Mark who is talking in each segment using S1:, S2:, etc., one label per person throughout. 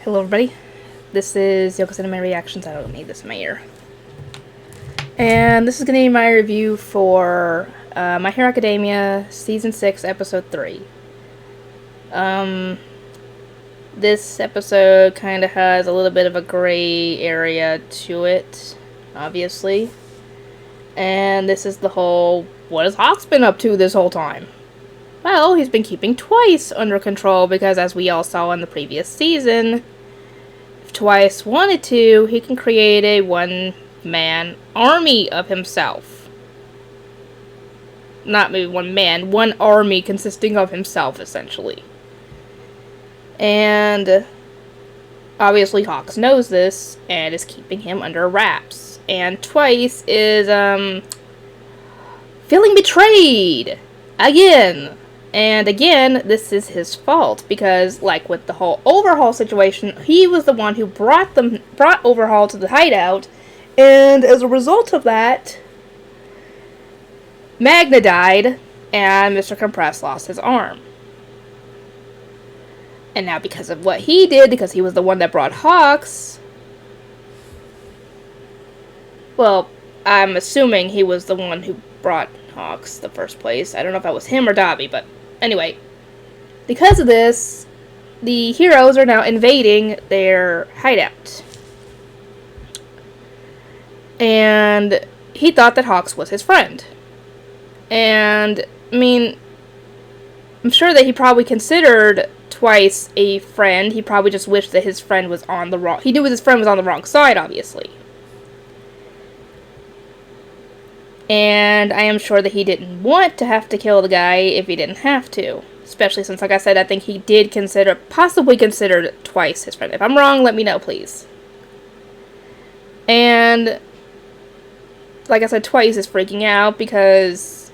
S1: Hello everybody, this is Yoko Cinema Reactions. I don't need this in my ear. And this is going to be my review for My Hero Academia Season 6, Episode 3. This episode kind of has a little bit of a gray area to it, obviously. And this is the whole, what has Hawks been up to this whole time? Well, he's been keeping Twice under control because, as we all saw in the previous season, if Twice wanted to, he can create a one-man army of himself. Not maybe one man, one army consisting of himself, essentially. And obviously Hawks knows this and is keeping him under wraps. And Twice is, feeling betrayed! Again! And again, this is his fault, because, like with the whole Overhaul situation, he was the one who brought Overhaul to the hideout, and as a result of that, Magna died, and Mr. Compress lost his arm. And now because of what he did, because he was the one that brought Hawks, well, I'm assuming he was the one who brought Hawks the first place. I don't know if that was him or Dobby, but anyway, because of this, the heroes are now invading their hideout. And he thought that Hawks was his friend. And, I mean, I'm sure that he probably considered Twice a friend. He probably just wished that his friend was on the wrong... He knew his friend was on the wrong side, obviously. And I am sure that he didn't want to have to kill the guy if he didn't have to. Especially since, like I said, I think he did possibly considered Twice his friend. If I'm wrong, let me know, please. And, like I said, Twice is freaking out because,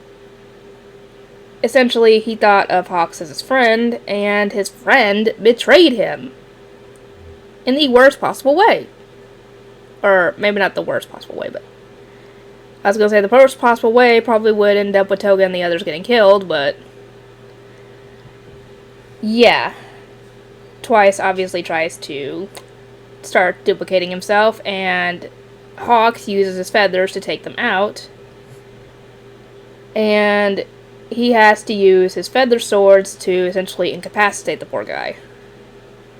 S1: essentially, he thought of Hawks as his friend, and his friend betrayed him. In the worst possible way. Or, maybe not the worst possible way, but... I was going to say the worst possible way probably would end up with Toga and the others getting killed, but... yeah. Twice obviously tries to start duplicating himself, and Hawks uses his feathers to take them out. And he has to use his feather swords to essentially incapacitate the poor guy.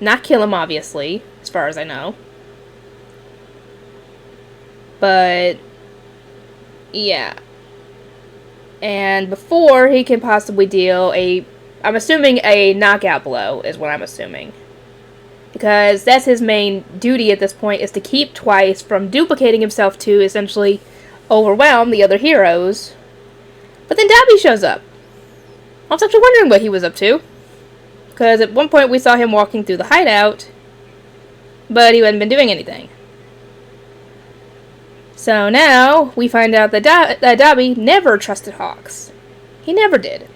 S1: Not kill him, obviously, as far as I know. But... yeah. And before he can possibly deal I'm assuming a knockout blow is what I'm assuming. Because that's his main duty at this point, is to keep Twice from duplicating himself to essentially overwhelm the other heroes. But then Dobby shows up. I was actually wondering what he was up to. Because at one point we saw him walking through the hideout, but he hadn't been doing anything. So now, we find out that Dobby never trusted Hawks. He never did.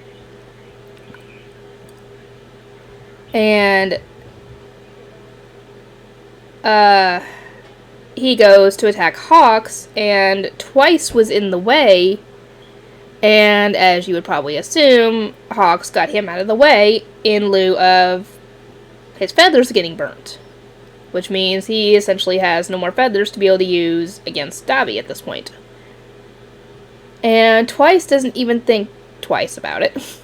S1: And, he goes to attack Hawks, and Twice was in the way, and as you would probably assume, Hawks got him out of the way in lieu of his feathers getting burnt. Which means he essentially has no more feathers to be able to use against Dobby at this point. And Twice doesn't even think twice about it.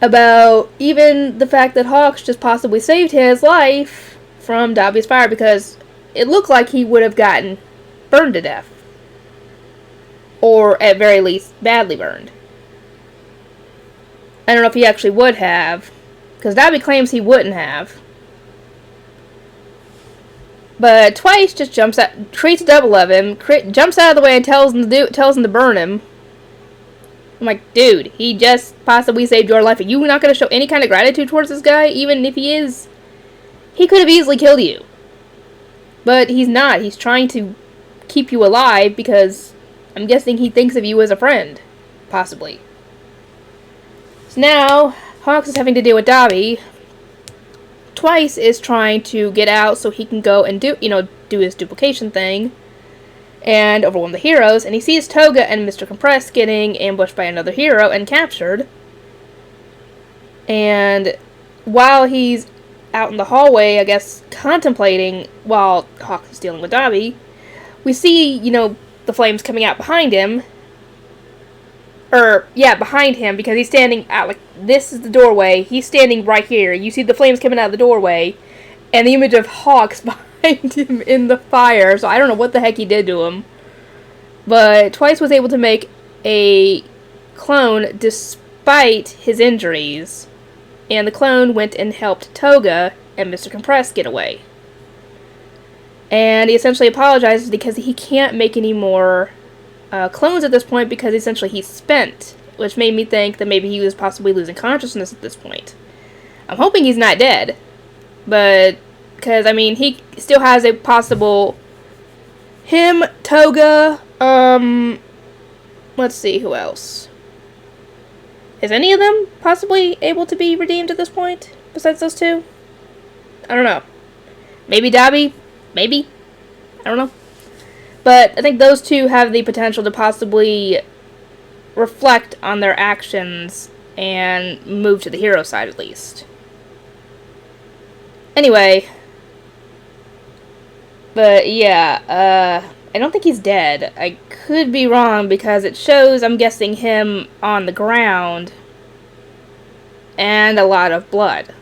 S1: About even the fact that Hawks just possibly saved his life from Dobby's fire, because it looked like he would have gotten burned to death. Or at very least, badly burned. I don't know if he actually would have, because Dobby claims he wouldn't have. But Twice just jumps out, creates a double of him, jumps out of the way and tells him to burn him. I'm like, dude, he just possibly saved your life. Are you not going to show any kind of gratitude towards this guy? Even if he is, he could have easily killed you. But he's not. He's trying to keep you alive because I'm guessing he thinks of you as a friend. Possibly. So now, Hawks is having to deal with Dobby. Twice is trying to get out so he can go and do his duplication thing and overwhelm the heroes, and he sees Toga and Mr. Compress getting ambushed by another hero and captured. And while he's out in the hallway, I guess, contemplating while Hawk is dealing with Dobby, we see, you know, the flames coming out behind him. Behind him, because he's standing out, like, this is the doorway. He's standing right here. You see the flames coming out of the doorway, and the image of Hawk's behind him in the fire. So I don't know what the heck he did to him. But Twice was able to make a clone despite his injuries. And the clone went and helped Toga and Mr. Compress get away. And he essentially apologizes because he can't make any more clones at this point because essentially he's spent, which made me think that maybe he was possibly losing consciousness at this point. I'm hoping he's not dead, but because I mean he still has a possible him, Toga, let's see who else. Is any of them possibly able to be redeemed at this point besides those two? I don't know. Maybe Dobby, maybe. I don't know. But I think those two have the potential to possibly reflect on their actions and move to the hero side at least. Anyway. But yeah, I don't think he's dead. I could be wrong because it shows, I'm guessing, him on the ground and a lot of blood.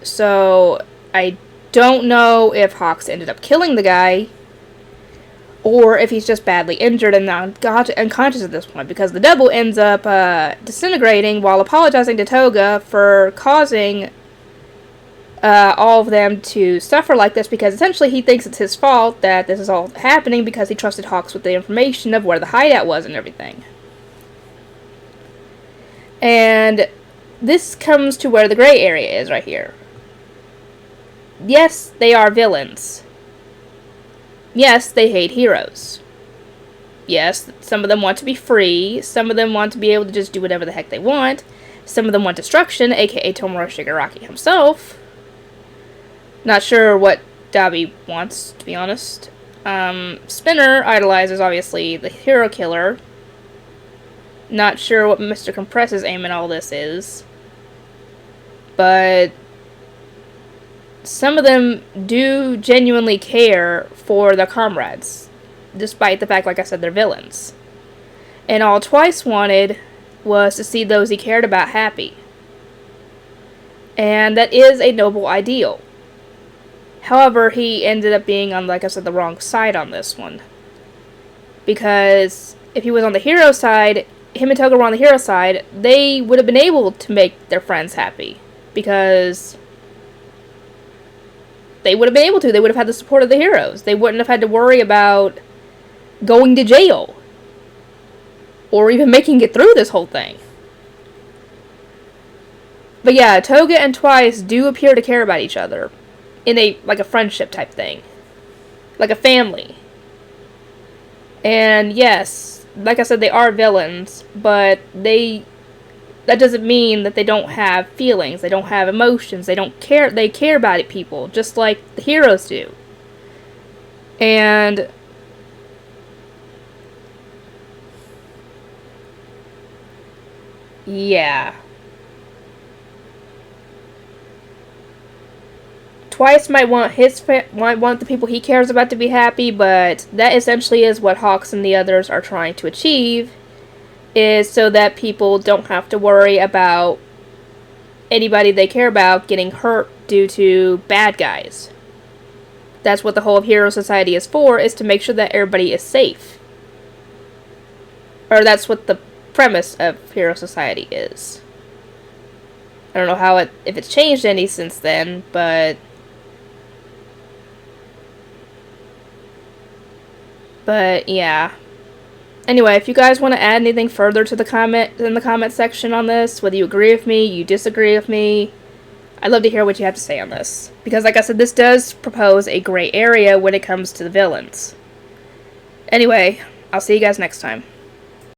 S1: So I don't know if Hawks ended up killing the guy, or if he's just badly injured and unconscious at this point, because the double ends up disintegrating while apologizing to Toga for causing all of them to suffer like this, because essentially he thinks it's his fault that this is all happening because he trusted Hawks with the information of where the hideout was and everything. And this comes to where the gray area is right here. Yes, they are villains. Yes, they hate heroes. Yes, some of them want to be free. Some of them want to be able to just do whatever the heck they want. Some of them want destruction, aka Tomura Shigaraki himself. Not sure what Dobby wants, to be honest. Spinner idolizes, obviously, the hero killer. Not sure what Mr. Compress's aim in all this is. But some of them do genuinely care for their comrades, despite the fact, like I said, they're villains. And all Twice wanted was to see those he cared about happy. And that is a noble ideal. However, he ended up being on, like I said, the wrong side on this one. Because if he was on the hero side, him and Toga were on the hero side, they would have been able to make their friends happy. Because they would have been able to. They would have had the support of the heroes. They wouldn't have had to worry about going to jail. Or even making it through this whole thing. But yeah, Toga and Twice do appear to care about each other. In a, like a friendship type thing. Like a family. And yes, like I said, they are villains, but that doesn't mean that they don't have feelings, they don't have emotions, they care about people, just like the heroes do. And yeah. Twice might want the people he cares about to be happy, but that essentially is what Hawks and the others are trying to achieve, is so that people don't have to worry about anybody they care about getting hurt due to bad guys. That's what the whole of Hero Society is for, is to make sure that everybody is safe. Or that's what the premise of Hero Society is. I don't know if it's changed any since then, but yeah. Anyway, if you guys want to add anything further to the comment section on this, whether you agree with me, you disagree with me, I'd love to hear what you have to say on this. Because like I said, this does propose a gray area when it comes to the villains. Anyway, I'll see you guys next time.